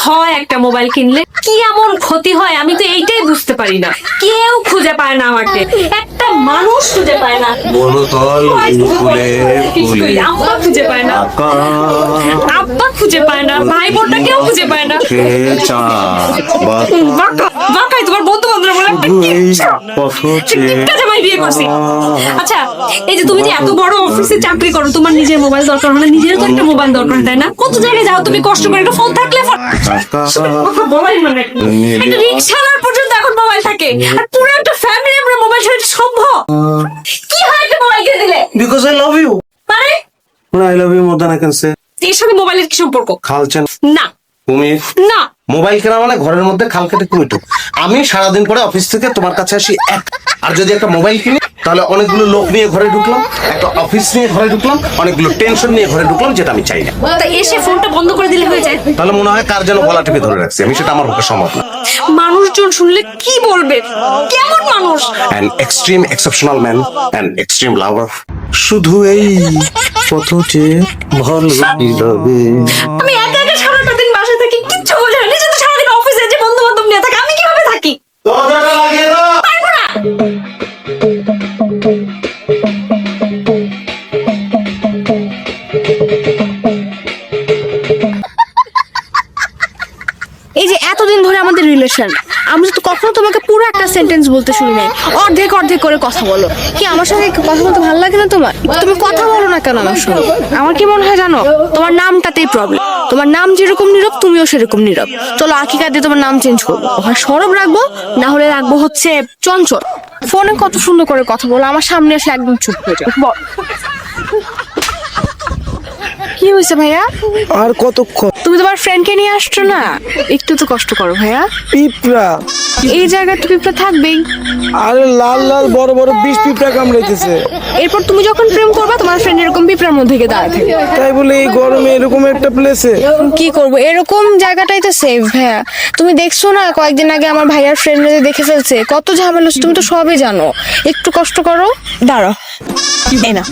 হয় একটা মোবাইল কিনলে? কি এমন ক্ষতি হয় আমি তো এইটাই বুঝতে পারি না। কেউ খুঁজে পায় না আমাকে, একটা মানুষ খুঁজে পায় না। বনতল ফুলে ফুলে আব্বা খুঁজে পায় না, আব্বা খুঁজে পায় না, ভাই বোনটা কেউ খুঁজে পায় না। সে চাঁদ বাঁকা বাঁকাই তোমার বন্ধু বান্ধব বলে একটা কিচ্ছা। সে কিপটা জামাই বিয়ে করছি। আচ্ছা, এই যে তুমি যে এত বড় অফিসে চাকরি করো, তোমার নিজের মোবাইল দরকার হলে নিজের তো একটা মোবাইল দরকার, তাই না? কত জায়গায় যাও তুমি কষ্ট করে, একটা ফোন থাকলে কথা বলাই মানে একটা রিক্সাওয়ালার পর্যন্ত এখন মোবাইল থাকে, আর পুরো একটা ফ্যামিলি আমরা মোবাইল ছাড়া সম্ভব? কি হয় একটা মোবাইল কিনে দিলে? Because I love you. মানে I love you more than I can say. এর সাথে মোবাইলের কি সম্পর্ক? খালছেন না কুমির না, মোবাইল কেনা মানে ঘরের মধ্যে খাল কেটে কুমিটো। আমি সারাদিন পরে অফিস থেকে তোমার কাছে আসি আর যদি একটা মোবাইল কিনি তাহলে অনেকগুলো লোক নিয়ে ঘরে ঢুকলাম, একটা অফিস নিয়ে ঘরে ঢুকলাম, অনেকগুলো টেনশন নিয়ে ঘরে ঢুকলাম, যেটা আমি চাই না। তা এসে ফোনটা বন্ধ করে দিলে হয়ে যায়। তাহলে মনে হয় কার যেন গলা টিপে ধরে রাখছি আমি, সেটা আমার পক্ষে সম্ভব না। মানুষজন শুনলে কি বলবে? কেমন মানুষ? An extreme exceptional man, an extreme lover. শুধু এই পথে ভালোবাসবে। আমি একা একা সারাটা দিন বাসায় থাকি, কিচ্ছু বোঝে না। নিজে তো সারাদিন অফিসে যে বন্ধু বান্ধব নিয়ে থাকে, আমি কিভাবে থাকি? দরজাটা লাগিয়ে দাও। পারবো না। এই যে এতদিন ধরে আমাদের রিলেশন, আমি তো কখনো তোমাকে পুরো একটা সেন্টেন্স বলতে শুনি নাই, অর্ধেক অর্ধেক করে কথা বলো। কি আমার সাথে কথা বলতে ভালো লাগে না তোমার? তুমি কথা বলো না কেন আমার সঙ্গে? আমার কি মনে হয় জানো, তোমার নামটাতেই প্রবলেম। তোমার নাম যেরকম নীরব, তুমিও সেরকম নীরব। চলো আকিকা দিয়ে তোমার নাম চেঞ্জ করবো, হয় সরব রাখবো, না হলে রাখবো হচ্ছে চঞ্চল। ফোনে কত সুন্দর করে কথা বলো, আমার সামনে এসে একদম চুপ হয়ে যাও। কি হয়েছে ভাইয়া? আর কতক্ষণ? তুমি তোমার ফ্রেন্ডকে নিয়ে আসছো না, একটু তো কষ্ট করো ভাইয়া। পিঁপড়া? এই জায়গায় তো পিঁপড়া থাকবেই। আরে লাল লাল বড় বড় 20 পিঁপড়া কামড়াইতেছে। এরপর তুমি যখন প্রেম করবা, তোমার ফ্রেন্ড এরকম পিঁপড়ার মধ্যে গিয়ে দাঁড়ায় থাকবে। তাই বলে এই গরমে এরকম একটা প্লেসে? কি করবো, এরকম জায়গাটাই তো সেফ ভাইয়া। তুমি দেখছো না কয়েকদিন আগে আমার ভাইয়ার ফ্রেন্ডরা দেখে ফেলছে, কত ঝামেলা হচ্ছে, তুমি তো সবই জানো। একটু কষ্ট করো, দাঁড়াও, এই না।